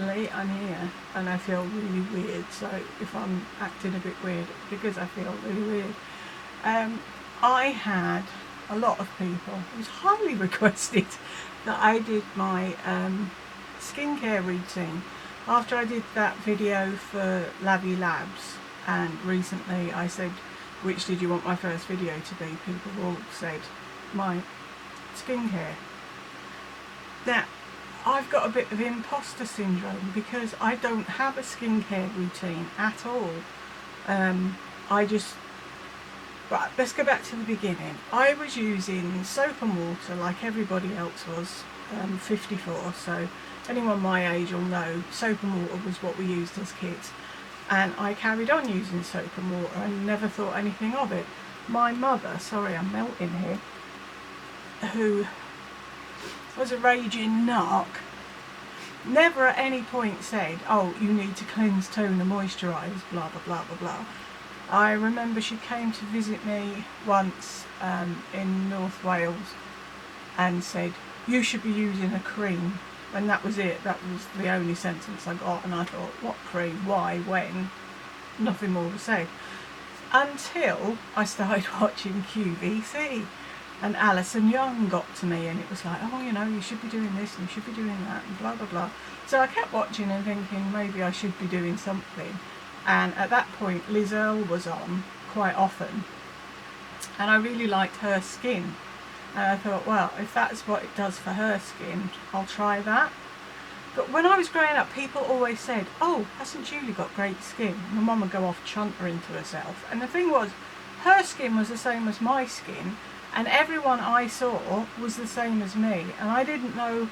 suddenly I'm here and I feel really weird. So if I'm acting a bit weird, it's because I feel really weird. I had a lot of people, it was highly requested that I did my skincare routine after I did that video for Lavy Labs, and recently I said, which did you want my first video to be? People all said my skincare. Now, I've got a bit of imposter syndrome because I don't have a skincare routine at all. Right, let's go back to the beginning. I was using soap and water like everybody else was, 54, so anyone my age will know soap and water was what we used as kids. And I carried on using soap and water and never thought anything of it. My mother, sorry I'm melting here, who was a raging narc, never at any point said, oh, you need to cleanse, tone and moisturise, blah blah blah blah blah. I remember she came to visit me once in North Wales and said, you should be using a cream. And that was it. That was the only sentence I got. And I thought, what cream? Why? When? Nothing more was said. Until I started watching QVC. And Alison Young got to me and it was like, oh, you know, you should be doing this and you should be doing that and blah, blah, blah. So I kept watching and thinking maybe I should be doing something. And at that point, Liz Earle was on quite often. And I really liked her skin. And I thought, well, if that's what it does for her skin, I'll try that. But when I was growing up, people always said, oh, hasn't Julie got great skin? My mum would go off chuntering to herself. And the thing was, her skin was the same as my skin. And everyone I saw was the same as me. And I didn't know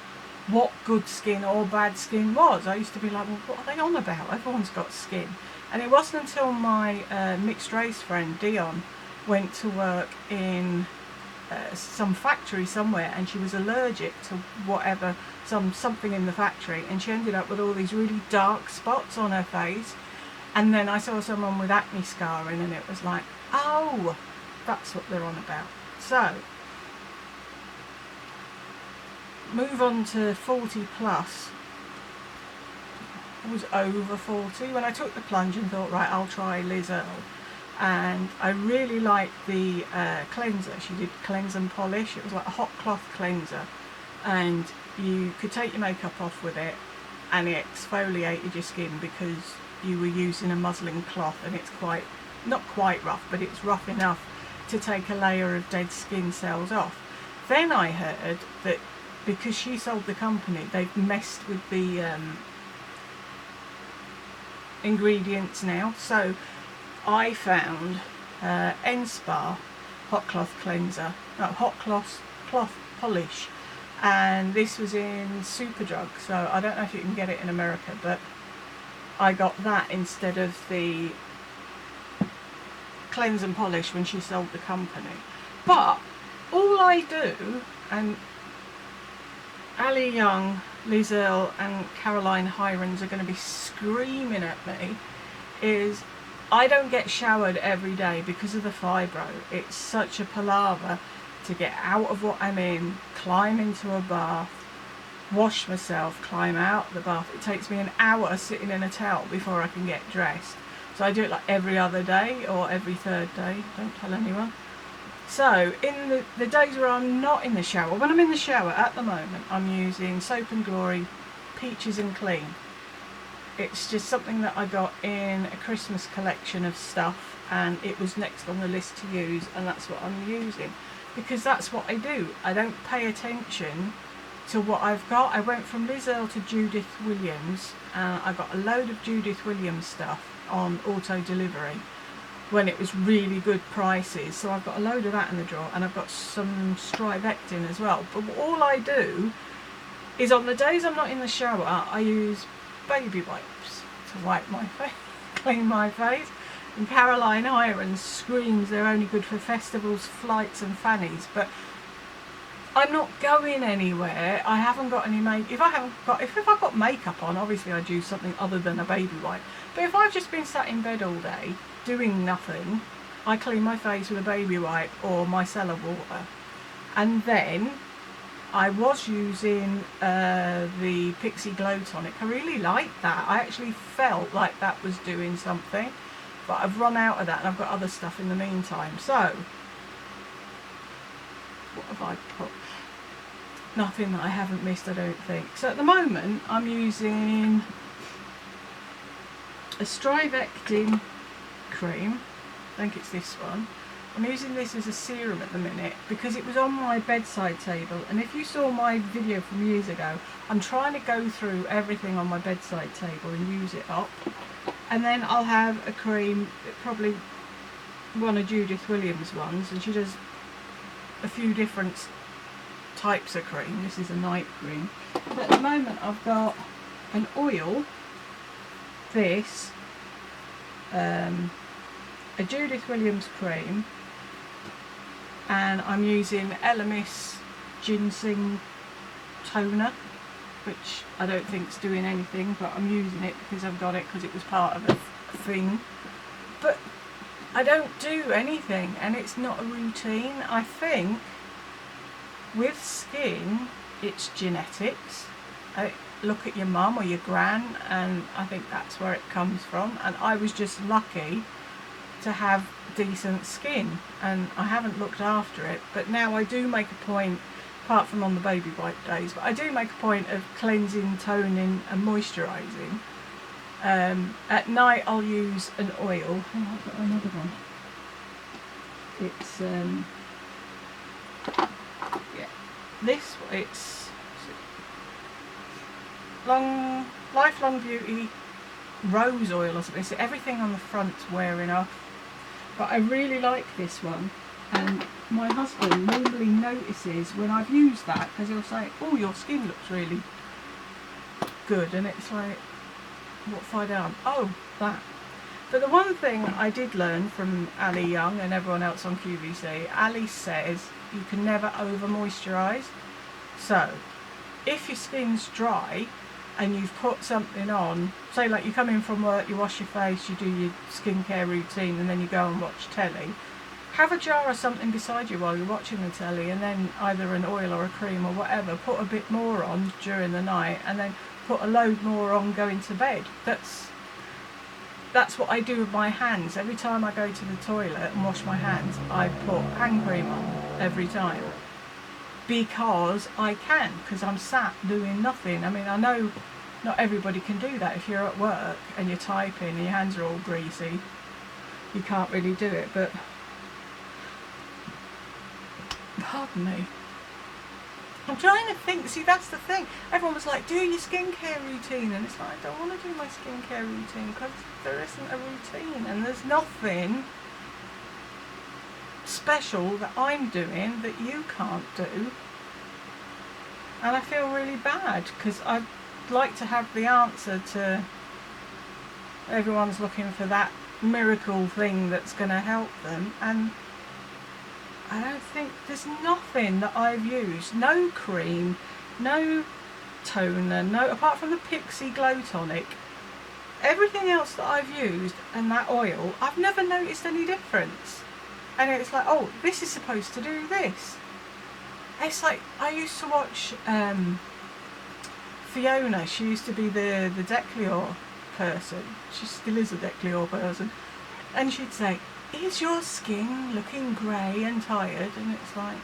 what good skin or bad skin was. I used to be like, well, what are they on about? Everyone's got skin. And it wasn't until my mixed race friend, Dion, went to work in some factory somewhere, and she was allergic to whatever, something in the factory, and she ended up with all these really dark spots on her face. And then I saw someone with acne scarring, and it was like, oh, that's what they're on about. So, move on to 40 plus. I was over 40 when I took the plunge and thought, right, I'll try Liz Earle. And I really liked the cleanser. She did cleanse and polish. It was like a hot cloth cleanser, and you could take your makeup off with it, and it exfoliated your skin because you were using a muslin cloth, and it's quite, not quite rough, but it's rough enough to take a layer of dead skin cells off. Then I heard that because she sold the company, they've messed with the ingredients now. So I found N-Spa hot cloth cleanser, no, hot cloth polish, and this was in Superdrug, so I don't know if you can get it in America, but I got that instead of the cleanse and polish when she sold the company. But all I do, and Ali Young, Liz Earle and Caroline Hirons are going to be screaming at me, is I don't get showered every day because of the fibro. It's such a palaver to get out of what I'm in, climb into a bath, wash myself, climb out the bath. It takes me an hour sitting in a towel before I can get dressed. So I do it like every other day or every third day, don't tell anyone. So in the days where I'm not in the shower, when I'm in the shower at the moment, I'm using Soap and Glory Peaches and Clean. It's just something that I got in a Christmas collection of stuff, and it was next on the list to use, and that's what I'm using. Because that's what I do. I don't pay attention to what I've got. I went from Liz Earle to Judith Williams, and I got a load of Judith Williams stuff on auto delivery when it was really good prices. So I've got a load of that in the drawer, and I've got some Strivectin as well. But all I do is on the days I'm not in the shower, I use baby wipes to wipe my face, clean my face. And Caroline Hirons screams they're only good for festivals, flights and fannies, but I'm not going anywhere. I haven't got any if I've got makeup on, obviously I'd use something other than a baby wipe. But if I've just been sat in bed all day doing nothing, I clean my face with a baby wipe or micellar water. And then I was using the Pixi Glow Tonic. I really liked that. I actually felt like that was doing something, but I've run out of that and I've got other stuff in the meantime. So, what have I put? Nothing that I haven't missed, I don't think. So at the moment, I'm using a Strivectin cream. I think it's this one. I'm using this as a serum at the minute because it was on my bedside table, and if you saw my video from years ago, I'm trying to go through everything on my bedside table and use it up. And then I'll have a cream, probably one of Judith Williams' ones, and she does a few different types of cream. This is a night cream. But at the moment I've got an oil, this, a Judith Williams cream, and I'm using Elemis ginseng toner, which I don't think's doing anything, but I'm using it because I've got it because it was part of a thing. But I don't do anything, and it's not a routine. I think with skin it's genetics. Look at your mum or your gran, and I think that's where it comes from. And I was just lucky to have decent skin, and I haven't looked after it. But now I do make a point, apart from on the baby wipe days, but I do make a point of cleansing, toning and moisturising. At night I'll use an oil. Oh, I've got another one. It's this, it's Lifelong Beauty rose oil or something. So everything on the front's wearing off, but I really like this one, and my husband normally notices when I've used that, because he'll say, oh, your skin looks really good, and it's like, what have I done? Oh, that. But the one thing I did learn from Ali Young and everyone else on QVC, Ali says you can never over moisturise. So if your skin's dry and you've put something on, say like you come in from work, you wash your face, you do your skincare routine, and then you go and watch telly, have a jar of something beside you while you're watching the telly, and then either an oil or a cream or whatever, put a bit more on during the night, and then put a load more on going to bed. That's what I do with my hands. Every time I go to the toilet and wash my hands, I put hand cream on every time, because I can, because I'm sat doing nothing. I mean, I know not everybody can do that. If you're at work and you're typing and your hands are all greasy, you can't really do it. But pardon me, I'm trying to think. See, that's the thing. Everyone was like, do your skincare routine, and it's like, I don't want to do my skincare routine because there isn't a routine, and there's nothing special that I'm doing that you can't do. And I feel really bad, because I'd like to have the answer to everyone's looking for that miracle thing that's going to help them, and I don't think, there's nothing that I've used, no cream, no toner, no, apart from the Pixi Glow Tonic, everything else that I've used and that oil, I've never noticed any difference. And it's like, oh, this is supposed to do this. It's like, I used to watch Fiona. She used to be the Declior person. She still is a Declior person. And she'd say, is your skin looking grey and tired? And it's like,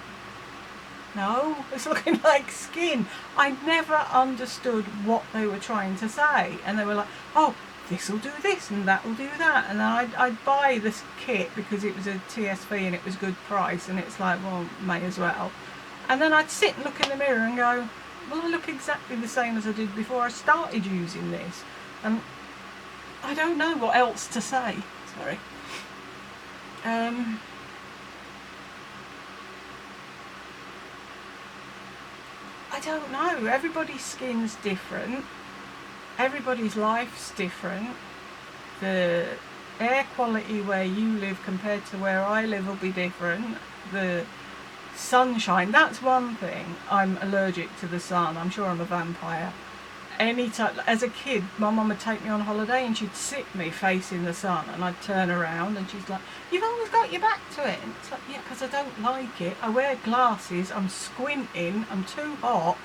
no, it's looking like skin. I never understood what they were trying to say. And they were like, oh, this will do this and that will do that. And then I'd buy this kit because it was a TSV and it was good price. And it's like, well, may as well. And then I'd sit and look in the mirror and go, well, I look exactly the same as I did before I started using this. And I don't know what else to say. Sorry. I don't know. Everybody's skin's different. Everybody's life's different. The air quality where you live compared to where I live will be different. The sunshine, that's one thing. I'm allergic to the sun. I'm sure I'm a vampire. any time, as a kid, my mum would take me on holiday and she'd sit me facing the sun, and I'd turn around and she's like, "You've always got your back to it." And it's like, yeah, because I don't like it. I wear glasses, I'm squinting, I'm too hot.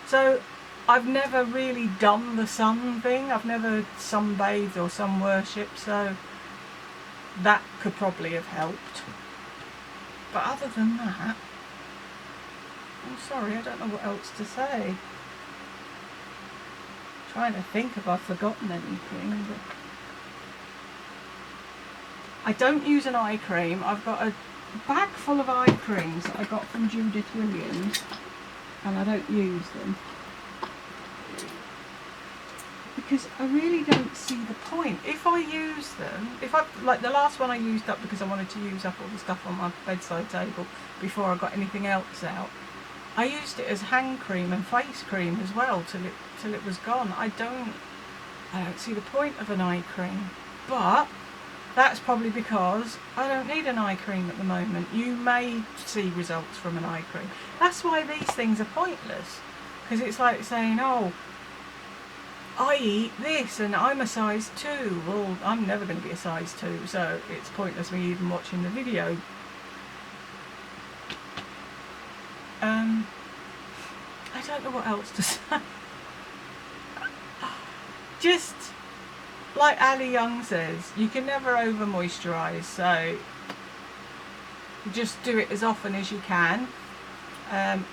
So I've never really done the sun thing. I've never sunbathed or sun worshipped, so that could probably have helped. But other than that, I'm sorry, I don't know what else to say. Trying to think if I've forgotten anything. But I don't use an eye cream. I've got a bag full of eye creams that I got from Judith Williams, and I don't use them because I really don't see the point. If I use them, like the last one I used up because I wanted to use up all the stuff on my bedside table before I got anything else out, I used it as hand cream and face cream as well till it was gone. I don't see the point of an eye cream, but that's probably because I don't need an eye cream at the moment. You may see results from an eye cream. That's why these things are pointless, because it's like saying, oh, I eat this and I'm a size 2. Well, I'm never going to be a size 2, so it's pointless me even watching the video. I don't know what else to say. Just like Ali Young says, you can never over moisturise, so just do it as often as you can.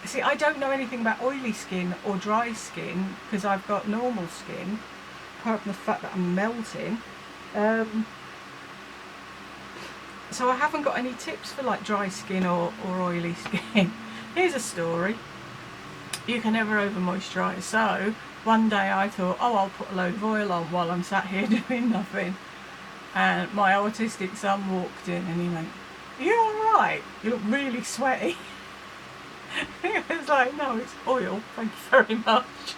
See, I don't know anything about oily skin or dry skin because I've got normal skin, apart from the fact that I'm melting. So I haven't got any tips for like dry skin or oily skin. Here's a story. You can never over moisturise. So one day I thought, oh, I'll put a load of oil on while I'm sat here doing nothing. And my autistic son walked in and he went, "Are you alright? You look really sweaty." He was like, "No, it's oil, thank you very much."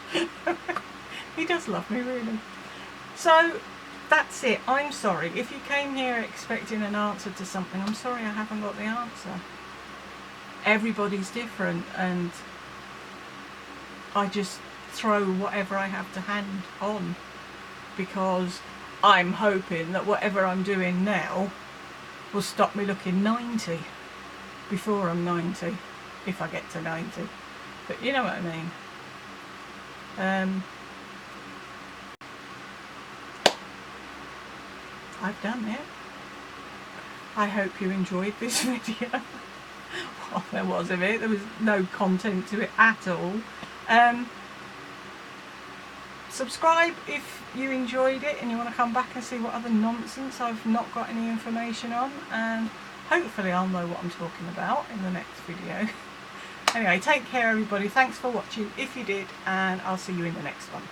He does love me, really. So that's it. I'm sorry. If you came here expecting an answer to something, I'm sorry I haven't got the answer. Everybody's different, and I just throw whatever I have to hand on, because I'm hoping that whatever I'm doing now will stop me looking 90 before I'm 90, if I get to 90. But you know what I mean. I've done it. I hope you enjoyed this video. Well, there was of it. There was no content to it at all. Subscribe if you enjoyed it and you want to come back and see what other nonsense I've not got any information on, and hopefully I'll know what I'm talking about in the next video. Anyway, take care everybody. Thanks for watching if you did, and I'll see you in the next one.